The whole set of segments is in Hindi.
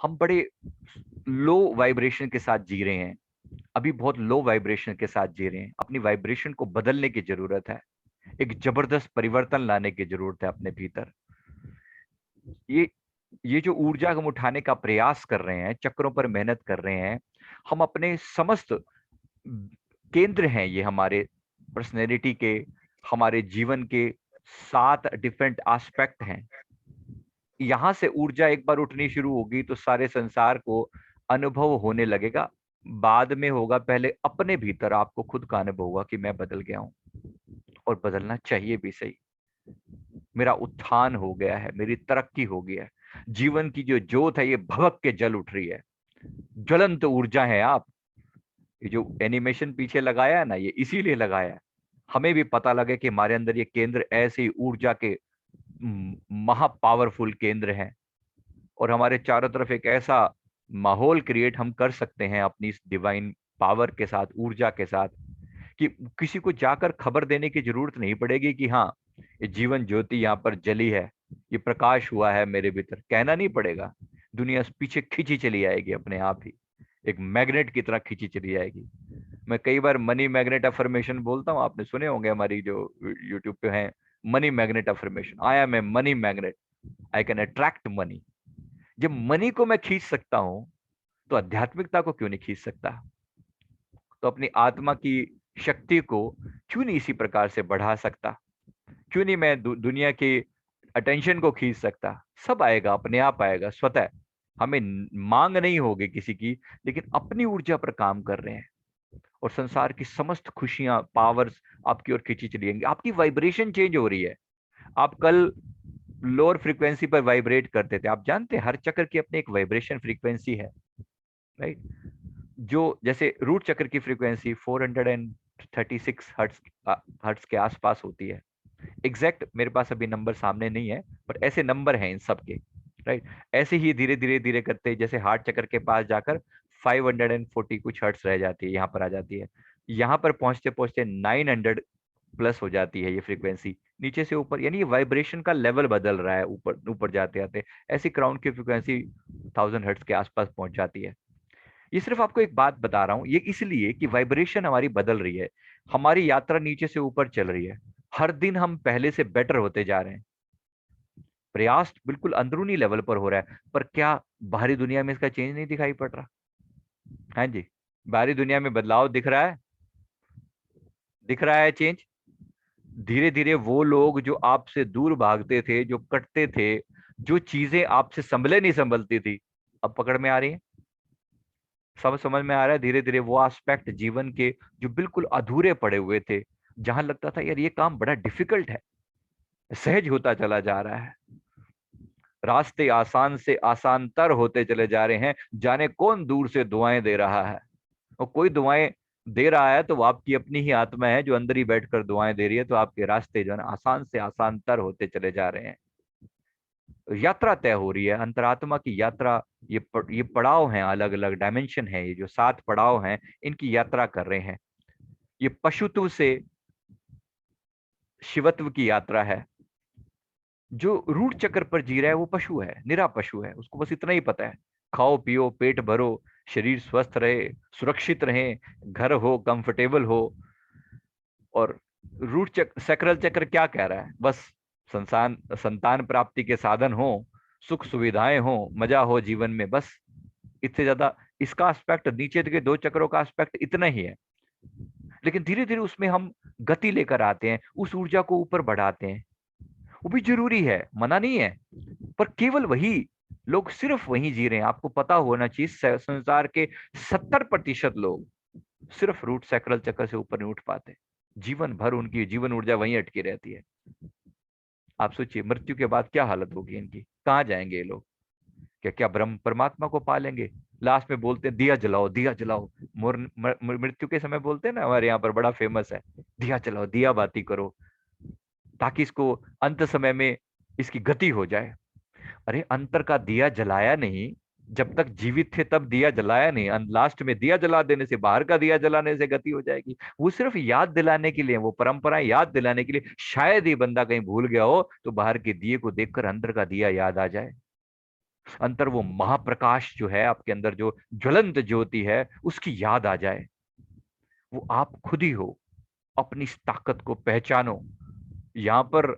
हम बड़े लो वाइब्रेशन के साथ जी रहे हैं। अभी बहुत लो वाइब्रेशन के साथ जी रहे हैं। अपनी वाइब्रेशन को बदलने की जरूरत है। एक जबरदस्त परिवर्तन लाने की जरूरत है अपने भीतर। ये ये जो ऊर्जा हम उठाने का प्रयास कर रहे हैं, चक्रों पर मेहनत कर रहे हैं, हम अपने समस्त केंद्र हैं ये हमारे पर्सनैलिटी के, हमारे जीवन के 7 डिफरेंट एस्पेक्ट हैं। यहां से ऊर्जा एक बार उठनी शुरू होगी तो सारे संसार को अनुभव होने लगेगा। बाद में होगा, पहले अपने भीतर आपको खुद का अनुभव होगा कि मैं बदल गया हूं। और बदलना चाहिए भी सही। मेरा उत्थान हो गया है, मेरी तरक्की हो गई है। जीवन की जो ज्योत है ये भभक के जल उठ रही है। ज्वलंत ऊर्जा है आप। ये जो एनिमेशन पीछे लगाया है ना, ये इसीलिए लगाया है। हमें भी पता लगे कि हमारे अंदर ये केंद्र ऐसे ही ऊर्जा के महा पावरफुल केंद्र हैं। और हमारे चारों तरफ एक ऐसा माहौल क्रिएट हम कर सकते हैं अपनी इस डिवाइन पावर के साथ, ऊर्जा के साथ, कि किसी को जाकर खबर देने की जरूरत नहीं पड़ेगी कि हाँ, ये जीवन ज्योति यहाँ पर जली है, ये प्रकाश हुआ है मेरे भीतर, कहना नहीं पड़ेगा। दुनिया पीछे खींची चली आएगी अपने आप ही। एक मैग्नेट की तरह खींची चली जाएगी। मैं कई बार मनी मैग्नेट अफर्मेशन बोलता हूँ, आपने सुने होंगे हमारी जो यूट्यूब पे है। Money magnet affirmation, I am a money magnet, I can attract money. जब मनी को मैं खींच सकता हूं तो आध्यात्मिकता को क्यों नहीं खींच सकता? तो अपनी आत्मा की शक्ति को क्यों नहीं इसी प्रकार से बढ़ा सकता? क्यों नहीं मैं दुनिया की अटेंशन को खींच सकता? सब आएगा, अपने आप आएगा स्वतः। हमें मांग नहीं होगी किसी की, लेकिन अपनी ऊर्जा पर काम कर रहे हैं और संसार की समस्त खुशियां, पावर्स आपकी ओर खींची चली जाएंगी। आपकी वाइब्रेशन चेंज हो रही है। आप कल लोअर फ्रीक्वेंसी पर वाइब्रेट करते थे, आप जानते हैं हर चक्र की अपनी एक वाइब्रेशन फ्रीक्वेंसी है, राइट? जो जैसे रूट चक्र की फ्रीक्वेंसी 436 हर्ट्स हर्ट्स के आसपास होती है। एग्जैक्ट मेरे पास अभी नंबर सामने नहीं है, बट ऐसे नंबर हैं इन सब के, राइट? ऐसे ही धीरे धीरे धीरे करते जैसे हार्ट चक्र के पास जाकर 540 कुछ हर्ट्स रह जाती है, यहाँ पर आ जाती है। यहाँ पर पहुंचते पहुंचते 900 प्लस हो जाती है ये फ्रीक्वेंसी, नीचे से ऊपर, यानी ये वाइब्रेशन का लेवल बदल रहा है ऊपर ऊपर जाते जाते। ऐसी क्राउन की फ्रीक्वेंसी 1000 हर्ट्स के आसपास पहुंच जाती है। ये सिर्फ आपको एक बात बता रहा हूं, ये इसलिए कि वाइब्रेशन हमारी बदल रही है। हमारी यात्रा नीचे से ऊपर चल रही है। हर दिन हम पहले से बेटर होते जा रहे हैं। प्रयास बिल्कुल अंदरूनी लेवल पर हो रहा है, पर क्या बाहरी दुनिया में इसका चेंज नहीं दिखाई पड़ रहा? हाँ जी, बाहरी दुनिया में बदलाव दिख रहा है। दिख रहा है चेंज। धीरे धीरे वो लोग जो आपसे दूर भागते थे, जो कटते थे, जो चीजें आपसे संभले नहीं संभलती थी, अब पकड़ में आ रही है। सब समझ में आ रहा है धीरे धीरे वो एस्पेक्ट जीवन के जो बिल्कुल अधूरे पड़े हुए थे, जहां लगता था यार ये काम बड़ा डिफिकल्ट है, सहज होता चला जा रहा है। रास्ते आसान से आसान तर होते चले जा रहे हैं। जाने कौन दूर से दुआएं दे रहा है। और कोई दुआएं दे रहा है तो वो आपकी अपनी ही आत्मा है जो अंदर ही बैठकर दुआएं दे रही है। तो आपके रास्ते जो है ना आसान से आसान तर होते चले जा रहे हैं। यात्रा तय हो रही है, अंतरात्मा की यात्रा। ये पड़ाव हैं, अलग अलग डायमेंशन है, ये जो 7 पड़ाव हैं, इनकी यात्रा कर रहे हैं। ये पशुत्व से शिवत्व की यात्रा है। जो रूट चक्र पर जी रहा है वो पशु है, निरा पशु है। उसको बस इतना ही पता है, खाओ पियो पेट भरो, शरीर स्वस्थ रहे, सुरक्षित रहे, घर हो, कंफर्टेबल हो। और रूट चक्र, सैक्रल चक्र क्या कह रहा है? बस संतान संतान प्राप्ति के साधन हो, सुख सुविधाएं हो, मजा हो जीवन में, बस। इससे ज्यादा इसका एस्पेक्ट, नीचे के 2 चक्रों का एस्पेक्ट इतना ही है। लेकिन धीरे धीरे उसमें हम गति लेकर आते हैं, उस ऊर्जा को ऊपर बढ़ाते हैं। वो भी जरूरी है, मना नहीं है, पर केवल वही लोग सिर्फ वही जी रहे हैं। आपको पता होना चाहिए संसार के 70% लोग सिर्फ रूट सैक्रल चक्र से ऊपर नहीं उठ पाते। जीवन भर उनकी जीवन ऊर्जा वहीं अटकी रहती है। आप सोचिए मृत्यु के बाद क्या हालत होगी इनकी, कहाँ जाएंगे ये लोग? क्या क्या ब्रह्म परमात्मा को पालेंगे? लास्ट में बोलते हैं दिया जलाओ, दिया जलाओ। मृत्यु के समय बोलते हैं ना, हमारे यहाँ पर बड़ा फेमस है, दिया जलाओ, दिया बाती करो, ताकि इसको अंत समय में इसकी गति हो जाए। अरे अंतर का दिया जलाया नहीं, जब तक जीवित थे तब दिया जलाया नहीं। लास्ट में दिया जला देने से, बाहर का दिया जलाने से गति हो जाएगी। वो सिर्फ याद दिलाने के लिए, वो परंपराएं याद दिलाने के लिए। शायद ये बंदा कहीं भूल गया हो तो बाहर के दिए को देखकर अंदर का दिया याद आ जाए। अंतर वो महाप्रकाश जो है आपके अंदर, जो ज्वलंत ज्योति है, उसकी याद आ जाए। वो आप खुद ही हो। अपनी इस ताकत को पहचानो। यहां पर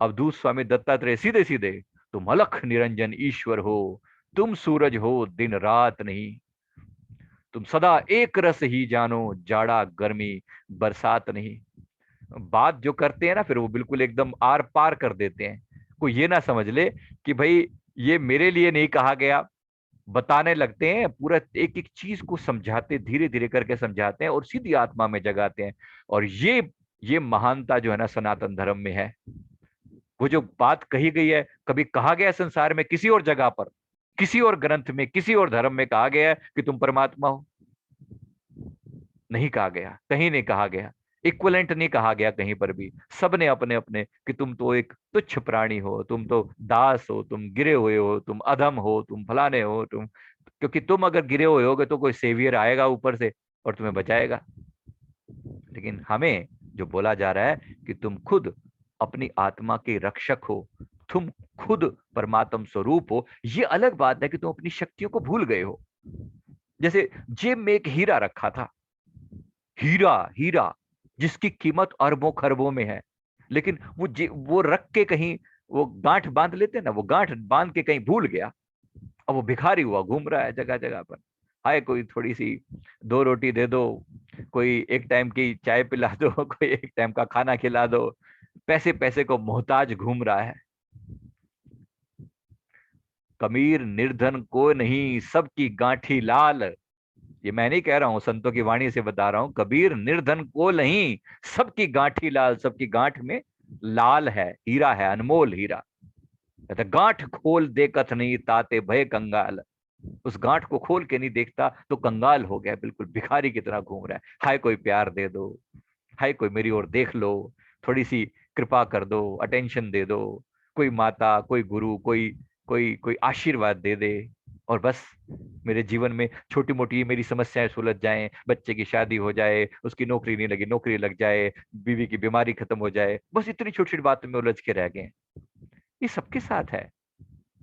अवधूत स्वामी दत्तात्रेय सीधे सीधे, तुम अलख निरंजन ईश्वर हो, तुम सूरज हो दिन रात नहीं, तुम सदा एक रस ही जानो, जाड़ा गर्मी बरसात नहीं। बात जो करते हैं ना, फिर वो बिल्कुल एकदम आर पार कर देते हैं। कोई ये ना समझ ले कि भाई ये मेरे लिए नहीं कहा गया। बताने लगते हैं, पूरा एक एक चीज को समझाते, धीरे धीरे करके समझाते हैं और सीधी आत्मा में जगाते हैं। और ये महानता जो है ना सनातन धर्म में है। वो जो बात कही गई है, कभी कहा गया है संसार में किसी और जगह पर, किसी और ग्रंथ में, किसी और धर्म में कहा गया है कि तुम परमात्मा हो? नहीं कहा गया, कहीं नहीं कहा गया। इक्वलेंट नहीं कहा गया कहीं पर भी। सबने अपने अपने कि तुम तो एक तुच्छ प्राणी हो, तुम तो दास हो, तुम गिरे हुए हो, तुम अधम हो, तुम फलाने हो, तुम, क्योंकि तुम अगर गिरे हुए होगे तो कोई सेवियर आएगा ऊपर से और तुम्हें बचाएगा। लेकिन हमें जो बोला जा रहा है कि तुम खुद अपनी आत्मा के रक्षक हो, तुम खुद परमात्म स्वरूप हो। ये अलग बात है कि तुम अपनी शक्तियों को भूल गए हो। जैसे जेब में एक हीरा रखा था, हीरा, हीरा जिसकी कीमत अरबों खरबों में है, लेकिन वो रख के कहीं, वो गांठ बांध लेते हैं ना, वो गांठ बांध के कहीं भूल गया। अब वो भिखारी हुआ घूम रहा है जगह जगह पर। हाय, कोई थोड़ी सी दो रोटी दे दो, कोई एक टाइम की चाय पिला दो, कोई एक टाइम का खाना खिला दो। पैसे पैसे को मोहताज घूम रहा है। कबीर निर्धन को नहीं, सबकी गांठी लाल। ये मैं नहीं कह रहा हूं, संतों की वाणी से बता रहा हूं। कबीर निर्धन को नहीं, सबकी गांठी लाल। सबकी गांठ में लाल है, हीरा है, अनमोल हीरा। कहते गांठ खोल देखत नहीं, ताते भय कंगाल। उस गांठ को खोल के नहीं देखता तो कंगाल हो गया, बिल्कुल भिखारी की तरह घूम रहा है। हाय, कोई प्यार दे दो, हाय कोई मेरी ओर देख लो, थोड़ी सी कृपा कर दो, अटेंशन दे दो। कोई माता, कोई गुरु, कोई कोई कोई आशीर्वाद दे दे। और बस मेरे जीवन में छोटी मोटी मेरी समस्याएं सुलझ जाएं, बच्चे की शादी हो जाए, उसकी नौकरी नहीं लगी, नौकरी लग जाए, बीवी की बीमारी खत्म हो जाए। बस इतनी छोटी छोटी बातों में उलझ के रह गए। ये सबके साथ है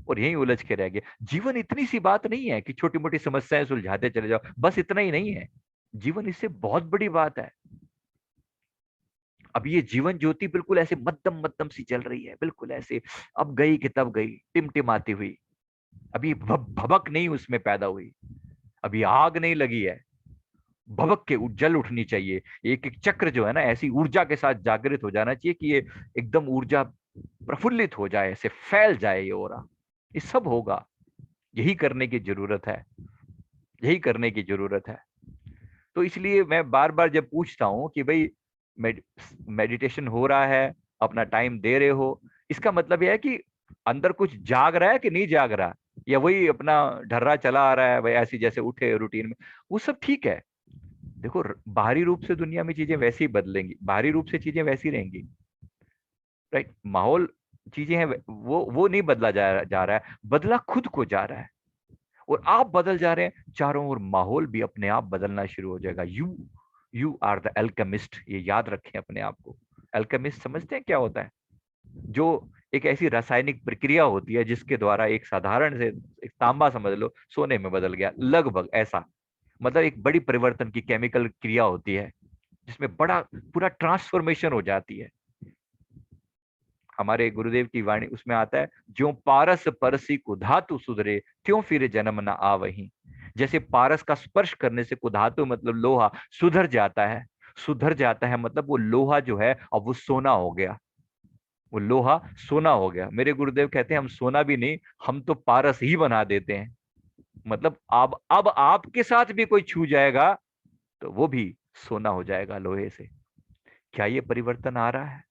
और यही उलझ के रह गए। जीवन इतनी सी बात नहीं है कि छोटी मोटी समस्याएं सुलझाते चले जाओ, बस इतना ही नहीं है। जीवन इससे बहुत बड़ी बात है। अब ये जीवन ज्योति बिल्कुल ऐसे मध्यम मध्यम सी चल रही है, बिल्कुल ऐसे अब गई कि तब गई, टिमटिमाती हुई। अभी भबक नहीं उसमें पैदा हुई, अभी आग नहीं लगी है। भबक के जल उठनी चाहिए। एक एक चक्र जो है ना, ऐसी ऊर्जा के साथ जागृत हो जाना चाहिए कि ये एकदम ऊर्जा प्रफुल्लित हो जाए, ऐसे फैल जाए ये ओरा। ये सब होगा। यही करने की जरूरत है, यही करने की जरूरत है। तो इसलिए मैं बार बार जब पूछता हूं कि भाई मेडिटेशन हो रहा है, अपना टाइम दे रहे हो, इसका मतलब यह है कि अंदर कुछ जाग रहा है कि नहीं जाग रहा, या वही अपना ढर्रा चला आ रहा है भाई, ऐसी जैसे उठे रूटीन में। वो सब ठीक है। देखो, बाहरी रूप से दुनिया में चीजें वैसी ही बदलेंगी, बाहरी रूप से चीजें वैसी रहेंगी, राइट। माहौल, चीजें हैं, वो नहीं बदला जा रहा है, बदला खुद को जा रहा है। और आप बदल जा रहे हैं, चारों ओर माहौल भी अपने आप बदलना शुरू हो जाएगा। यू आर द एल्केमिस्ट, ये याद रखें अपने आप को। एल्केमिस्ट समझते हैं क्या होता है? जो एक ऐसी रासायनिक प्रक्रिया होती है जिसके द्वारा एक साधारण से, एक तांबा समझ लो, सोने में बदल गया, लगभग ऐसा। मतलब एक बड़ी परिवर्तन की केमिकल क्रिया होती है जिसमें बड़ा पूरा ट्रांसफॉर्मेशन हो जाती है। हमारे गुरुदेव की वाणी उसमें आता है, जो पारस परसी कुधातु सुधरे, त्यों फिर जन्म न आवही। जैसे पारस का स्पर्श करने से कुधातु मतलब लोहा सुधर जाता है। सुधर जाता है मतलब वो लोहा जो है अब वो सोना हो गया। वो लोहा सोना हो गया। मेरे गुरुदेव कहते हैं हम सोना भी नहीं, हम तो पारस ही बना देते हैं। मतलब अब आपके साथ भी कोई छू जाएगा तो वो भी सोना हो जाएगा लोहे से। क्या ये परिवर्तन आ रहा है?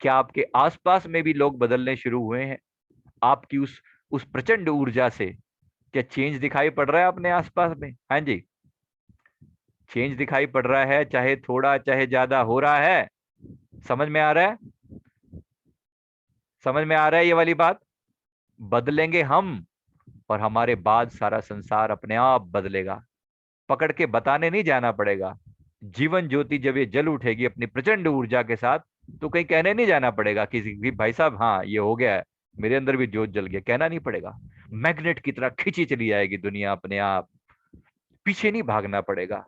क्या आपके आसपास में भी लोग बदलने शुरू हुए हैं? आपकी उस प्रचंड ऊर्जा से क्या चेंज दिखाई पड़ रहा है अपने आसपास में? हाँ जी, चेंज दिखाई पड़ रहा है, चाहे थोड़ा चाहे ज्यादा हो रहा है। समझ में आ रहा है? समझ में आ रहा है ये वाली बात? बदलेंगे हम, और हमारे बाद सारा संसार अपने आप बदलेगा। पकड़ के बताने नहीं जाना पड़ेगा। जीवन ज्योति जब ये जल उठेगी अपनी प्रचंड ऊर्जा के साथ, तो कहीं कहने नहीं जाना पड़ेगा किसी भी, भाई साहब हाँ ये हो गया है, मेरे अंदर भी ज्योत जल गया, कहना नहीं पड़ेगा। मैग्नेट की तरह खींची चली जाएगी दुनिया अपने आप, पीछे नहीं भागना पड़ेगा।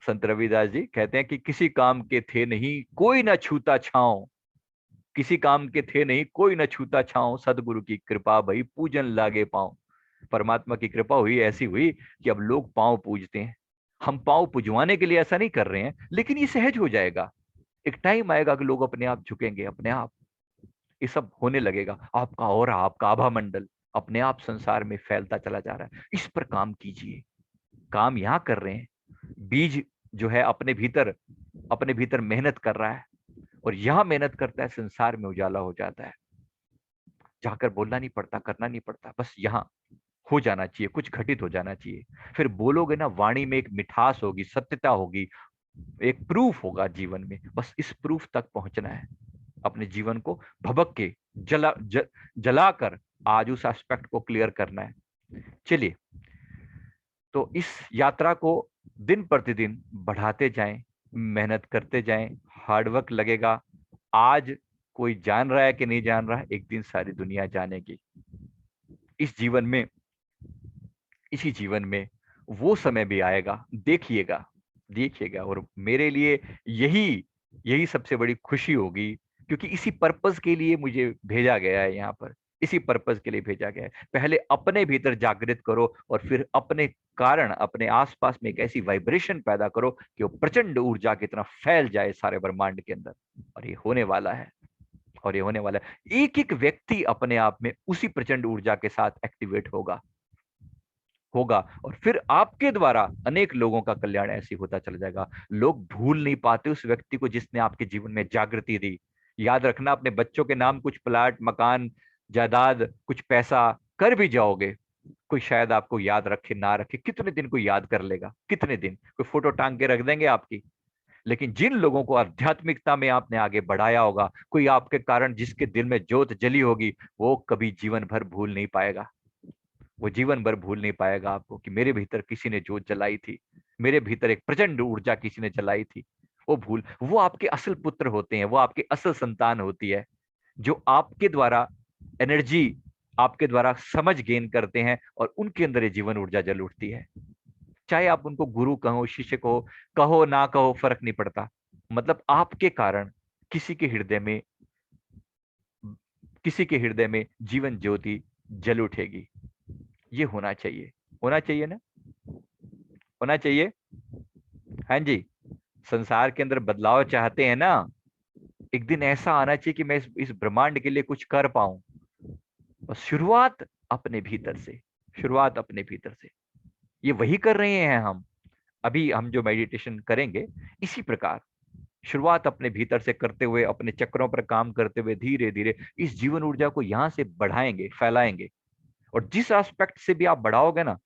संत रविदास जी कहते हैं कि किसी काम के थे नहीं कोई न छूता छांव, किसी काम के थे नहीं कोई न छूता छांव, सदगुरु की कृपा भई पूजन लागे पांव। परमात्मा की कृपा हुई, ऐसी हुई कि अब लोग पांव पूजते हैं। हम पांव पुजवाने के लिए ऐसा नहीं कर रहे हैं, लेकिन ये सहज हो जाएगा। एक टाइम आएगा कि लोग अपने आप झुकेंगे, अपने आप ये सब होने लगेगा। आपका और आपका आभा मंडल अपने आप संसार में फैलता चला जा रहा है। इस पर काम कीजिए। काम यहां कर रहे हैं, बीज जो है अपने भीतर मेहनत कर रहा है, और यहां मेहनत करता है, संसार में उजाला हो जाता है। जाकर बोलना नहीं पड़ता, करना नहीं पड़ता, बस यहाँ हो जाना चाहिए, कुछ घटित हो जाना चाहिए। फिर बोलोगे ना, वाणी में एक मिठास होगी, सत्यता होगी, एक प्रूफ होगा जीवन में। बस इस प्रूफ तक पहुंचना है। अपने जीवन को भबक के जलाकर आज उस एस्पेक्ट को क्लियर करना है। चलिए, तो इस यात्रा को दिन प्रतिदिन बढ़ाते जाएं, मेहनत करते जाएं, हार्डवर्क लगेगा। आज कोई जान रहा है कि नहीं जान रहा है, एक दिन सारी दुनिया जानेगी। इस जीवन में, इसी जीवन में वो समय भी आएगा, देखिएगा, देखिएगा। और मेरे लिए यही यही सबसे बड़ी खुशी होगी, क्योंकि इसी पर्पस के लिए मुझे भेजा गया है यहाँ पर। इसी पर्पस के लिए भेजा गया है। पहले अपने भीतर जागृत करो, और फिर अपने कारण, अपने आसपास में एक ऐसी वाइब्रेशन पैदा करो कि वो प्रचंड ऊर्जा की तरह फैल जाए सारे ब्रह्मांड के अंदर। और ये होने वाला है, और ये होने वाला है। एक एक व्यक्ति अपने आप में उसी प्रचंड ऊर्जा के साथ एक्टिवेट होगा, और फिर आपके द्वारा अनेक लोगों का कल्याण ऐसे होता चला जाएगा। लोग भूल नहीं पाते उस व्यक्ति को जिसने आपके जीवन में जागृति दी। याद रखना, अपने बच्चों के नाम कुछ प्लाट, मकान, जायदाद, कुछ पैसा कर भी जाओगे, कोई शायद आपको याद रखे ना रखे, कितने दिन कोई याद कर लेगा, कितने दिन कोई फोटो टांग के रख देंगे आपकी। लेकिन जिन लोगों को आध्यात्मिकता में आपने आगे बढ़ाया होगा, कोई आपके कारण जिसके दिल में ज्योत जली होगी, वो कभी जीवन भर भूल नहीं पाएगा। वो जीवन भर भूल नहीं पाएगा आपको कि मेरे भीतर किसी ने जोत जलाई थी, मेरे भीतर एक प्रचंड ऊर्जा किसी ने जलाई थी। वो आपके असल पुत्र होते हैं, वो आपकी असल संतान होती है, जो आपके द्वारा एनर्जी, आपके द्वारा समझ गेन करते हैं, और उनके अंदर ये जीवन ऊर्जा जल उठती है। चाहे आप उनको गुरु कहो, शिष्य कहो ना कहो, फर्क नहीं पड़ता। मतलब आपके कारण किसी के हृदय में, किसी के हृदय में जीवन ज्योति जल उठेगी। ये होना चाहिए, होना चाहिए ना, होना चाहिए। हाँ जी। संसार के अंदर बदलाव चाहते हैं ना, एक दिन ऐसा आना चाहिए कि मैं इस ब्रह्मांड के लिए कुछ कर पाऊं। बस शुरुआत अपने भीतर से, शुरुआत अपने भीतर से। ये वही कर रहे हैं हम। अभी हम जो मेडिटेशन करेंगे, इसी प्रकार शुरुआत अपने भीतर से करते हुए, अपने चक्रों पर काम करते हुए, धीरे धीरे इस जीवन ऊर्जा को यहां से बढ़ाएंगे, फैलाएंगे। और जिस एस्पेक्ट से भी आप बढ़ाओगे ना,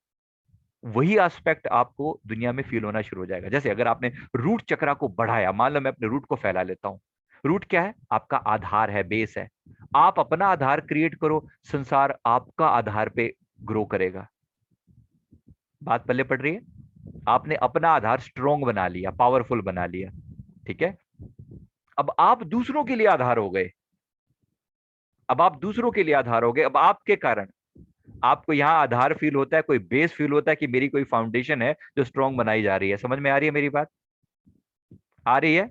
वही एस्पेक्ट आपको दुनिया में फील होना शुरू हो जाएगा। जैसे अगर आपने रूट चक्रा को बढ़ाया, मान लो मैं अपने रूट को फैला लेता हूं। रूट क्या है? आपका आधार है, बेस है। आप अपना आधार क्रिएट करो, संसार आपका आधार पे ग्रो करेगा। बात पल्ले पड़ रही है? आपने अपना आधार स्ट्रोंग बना लिया, पावरफुल बना लिया, ठीक है। अब आप दूसरों के लिए आधार हो गए, अब आप दूसरों के लिए आधार हो गए। अब आपके कारण आपको यहाँ आधार फील होता है, कोई बेस फील होता है कि मेरी कोई फाउंडेशन है जो स्ट्रांग बनाई जा रही है। समझ में आ रही है मेरी बात? आ रही है?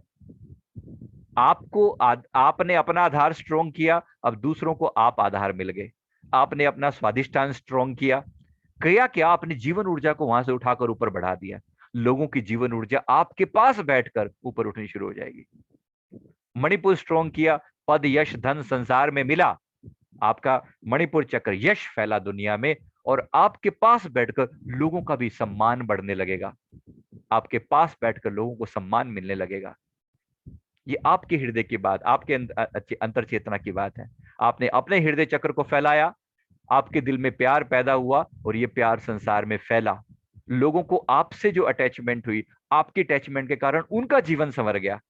आपने अपना आधार स्ट्रांग किया, अब दूसरों को आप आधार मिल गए। आपने अपना स्वाधिष्ठान स्ट्रांग किया, किया क्या? अपनी जीवन ऊर्जा को वहां से उठाकर ऊपर बढ़ा दिया। लोगों की जीवन ऊर्जा आपके पास बैठकर ऊपर उठनी शुरू हो जाएगी। मणिपुर स्ट्रांग किया, पद यश धन संसार में मिला, आपका मणिपुर चक्र यश फैला दुनिया में, और आपके पास बैठकर लोगों का भी सम्मान बढ़ने लगेगा। आपके पास बैठकर लोगों को सम्मान मिलने लगेगा। ये आपके हृदय की बात, आपके अंतर चेतना की बात है। आपने अपने हृदय चक्र को फैलाया, आपके दिल में प्यार पैदा हुआ, और ये प्यार संसार में फैला। लोगों को आपसे जो अटैचमेंट हुई, आपकी अटैचमेंट के कारण उनका जीवन संवर गया,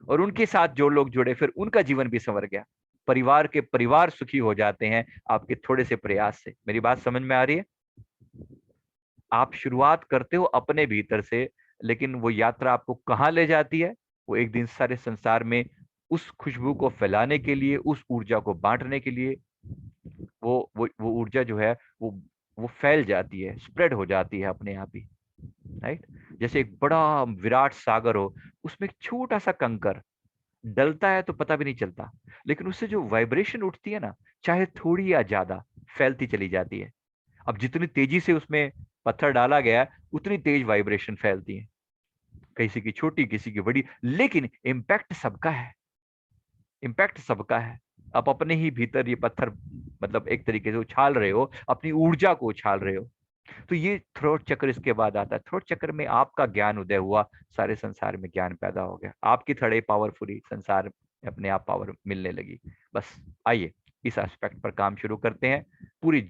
और उनके साथ जो लोग जुड़े, फिर उनका जीवन भी संवर गया। परिवार के परिवार सुखी हो जाते हैं आपके थोड़े से प्रयास से। मेरी बात समझ में आ रही है? आप शुरुआत करते हो अपने भीतर से, लेकिन वो यात्रा आपको कहाँ ले जाती है, वो एक दिन सारे संसार में उस खुशबू को फैलाने के लिए, उस ऊर्जा को बांटने के लिए वो ऊर्जा जो है वो फैल जाती है, स्प्रेड हो जाती है अपने आप ही। राइट। जैसे एक बड़ा विराट सागर हो, उसमें एक छोटा सा कंकर डलता है तो पता भी नहीं चलता, लेकिन उससे जो वाइब्रेशन उठती है ना, चाहे थोड़ी या ज्यादा, फैलती चली जाती है। अब जितनी तेजी से उसमें पत्थर डाला गया है, उतनी तेज वाइब्रेशन फैलती है, किसी की छोटी किसी की बड़ी, लेकिन इम्पैक्ट सबका है। इम्पैक्ट सबका है। आप अपने ही भीतर ये पत्थर मतलब एक तरीके से उछाल रहे हो, अपनी ऊर्जा को उछाल रहे हो। तो ये थ्रोट चक्र इसके बाद आता है। थ्रोट चक्र में आपका ज्ञान उदय हुआ, सारे संसार में ज्ञान पैदा हो गया, आपकी थड़े पावरफुली, संसार में अपने आप पावर मिलने लगी। बस आइए इस एस्पेक्ट पर काम शुरू करते हैं, पूरी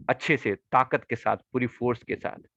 अच्छे से ताकत के साथ, पूरी फोर्स के साथ।